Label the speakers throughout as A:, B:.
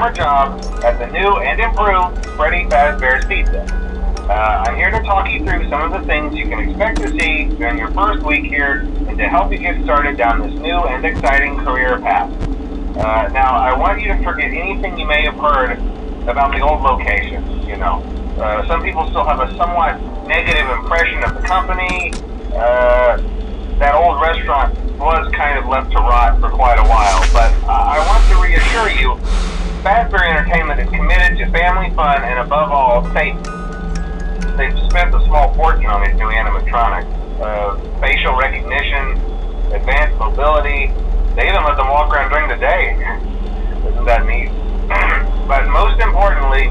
A: summer job at the new and improved Freddy Fazbear's Pizza. I'm here to talk you through some of the things you can expect to see during your first week here and to help you get started down this new and exciting career path. Now, I want you to forget anything you may have heard about the old location, some people still have a somewhat negative impression of the company. That old restaurant was kind of left to rot for quite a while, but I want to reassure you, Fazbear Entertainment is committed to family fun and above all, safety. They've spent a small fortune on these new animatronics. Facial recognition, advanced mobility, they even let them walk around during the day. Isn't that neat? But most importantly,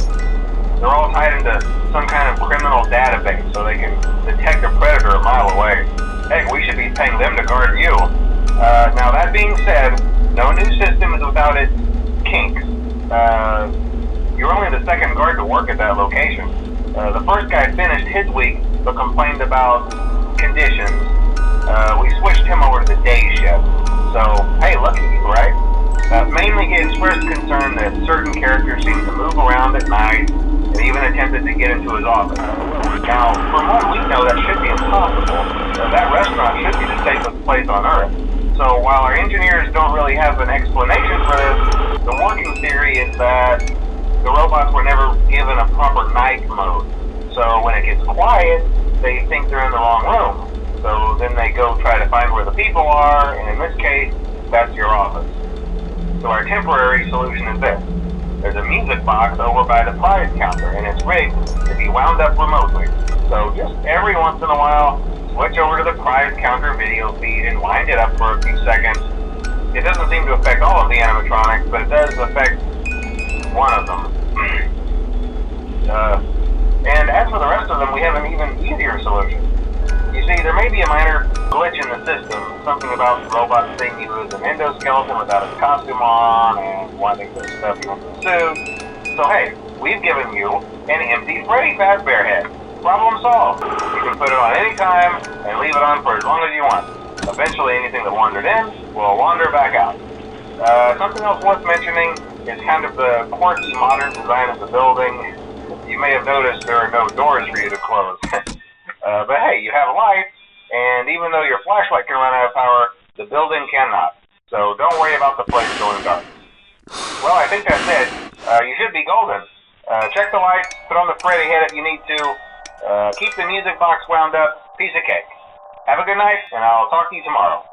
A: they're all tied into some kind of criminal database so they can detect a predator a mile away. Heck, we should be paying them to guard you. Now that being said, no new system is without its kinks. You're only the second guard to work at that location. The first guy finished his week but complained about conditions. We switched him over to the day shift. So, hey, lucky you, right? Mainly he expressed concern that certain characters seem to move around at night and even attempted to get into his office. Now, from what we know, that should be impossible. That restaurant should be the safest place on Earth. So while our engineers don't really have an explanation for this, the working theory is that the robots were never given a proper night mode. So when it gets quiet, they think they're in the wrong room. So then they go try to find where the people are, and in this case, that's your office. So our temporary solution is this. There's a music box over by the prize counter, and it's rigged to be wound up remotely. So just every once in a while, switch over to the prize counter video feed and wind it up for a few seconds. It doesn't seem to affect all of the animatronics, but it does affect one of them. And as for the rest of them, we have an even easier solution. You see, there may be a minor glitch in the system, something about the robot seeing you as an endoskeleton without his costume on and wanting to stuff you into a suit. So hey, we've given you an empty Freddy Fazbear head. Problem solved. You can put it on any time and leave it on for as long as you want. Eventually anything that wandered in will wander back out. Something else worth mentioning is kind of the quirky modern design of the building. You may have noticed there are no doors for you to close. But hey, you have a light, and even though your flashlight can run out of power, the building cannot. So don't worry about the place going dark. Well, I think that's it. You should be golden. Check the lights, put on the Freddy head if you need to. Keep the music box wound up. Piece of cake. Have a good night, and I'll talk to you tomorrow.